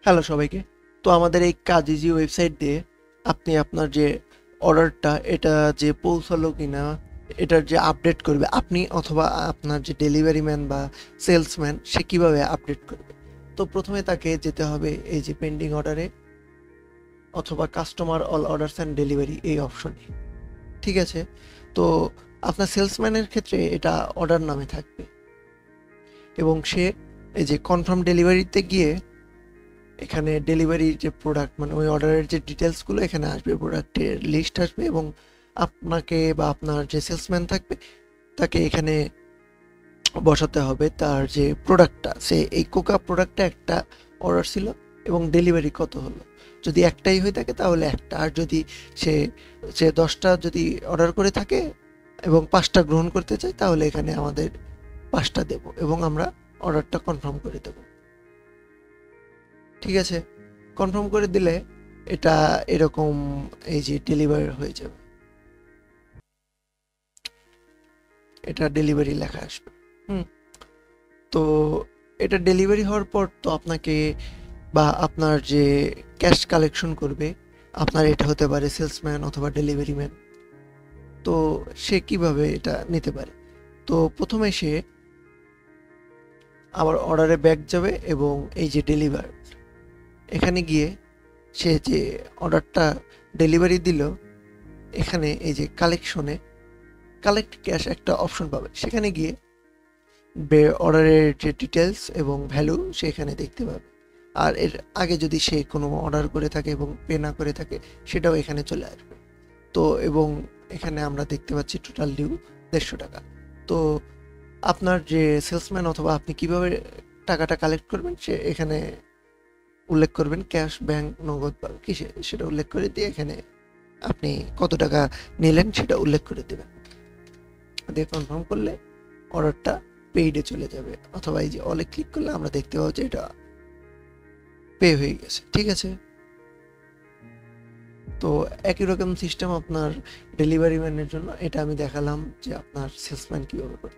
Hello সবাইকে। তো আমাদের এই কাজিজি ওয়েবসাইট দিয়ে আপনি আপনার যে অর্ডারটা এটা যে পৌঁছালো কিনা এটার যে আপডেট করবে আপনি অথবা আপনার যে ডেলিভারি ম্যান বা সেলসম্যান সে কিভাবে আপডেট করবে। তো প্রথমে তাকে যেতে হবে এই যে পেন্ডিং অর্ডারে অথবা customer all orders and delivery এই অপশনে। ঠিক আছে? তো আপনার সেলসম্যানের ক্ষেত্রে এটা অর্ডার নামে থাকবে এবং সে এই যে কনফার্ম ডেলিভারিতে গিয়ে এখানে ডেলিভারির যে প্রোডাক্ট মানে ওই অর্ডারের যে ডিটেলসগুলো এখানে আসবে, প্রোডাক্টের লিস্ট আসবে এবং আপনাকে বা আপনার যে সেলসম্যান থাকবে তাকে এখানে বসাতে হবে তার যে প্রোডাক্টটা, সে এই কোকা প্রোডাক্টটা একটা অর্ডার ছিল এবং ডেলিভারি কত হলো। যদি একটাই হয়ে থাকে তাহলে একটা, আর যদি সে সে 10টা যদি অর্ডার করে থাকে এবং 5টা গ্রহণ করতে চায় তাহলে এখানে আমাদের 5টা দেব এবং আমরা অর্ডারটা কনফার্ম করে দেব। ঠিক আছে? কনফার্ম করে দিলে এটা এরকম এই যে ডেলিভারি হয়ে যাবে, এটা ডেলিভারি লেখা আসবে। হুম। তো এটা ডেলিভারি হওয়ার পর তো আপনাকে বা আপনার যে ক্যাশ কালেকশন করবে, আপনার এটা হতে পারে সেলসম্যান অথবা ডেলিভারি ম্যান। তো সে কিভাবে এটা নিতে পারে? তো প্রথমে সে আবার অর্ডারে ব্যাক যাবে এবং এই যে ডেলিভার এখানে গিয়ে সে যে অর্ডারটা ডেলিভারি দিল এখানে এই যে কালেকশনে কালেক্ট ক্যাশ একটা অপশন পাবে, সেখানে গিয়ে অর্ডারের যে ডিটেলস এবং ভ্যালু সেখানে দেখতে পাবে। আর এর আগে যদি সে কোনো অর্ডার করে থাকে এবং পে না করে থাকে সেটাও এখানে চলে আসবে। তো এবং এখানে আমরা দেখতে পাচ্ছি টোটাল ডিউ 150 টাকা। তো আপনার যে সেলসম্যান অথবা আপনি কিভাবে টাকাটা কালেক্ট করবেন সে এখানে উল্লেখ করবেন, ক্যাশ, ব্যাংক, নগদ বা কিসে সেটা উল্লেখ করে দিয়ে এখানে আপনি কত টাকা নিলেন সেটা উল্লেখ করে দেবেন। দিয়ে কনফার্ম করলে অর্ডারটা পেইডে চলে যাবে অথবা এই যে অলে ক্লিক করলে আমরা দেখতে পাবো যে এটা পে হয়ে গেছে। ঠিক আছে? তো একই রকম সিস্টেম আপনার ডেলিভারি ম্যানের জন্য, এটা আমি দেখালাম যে আপনার সেলসম্যান কিভাবে করতে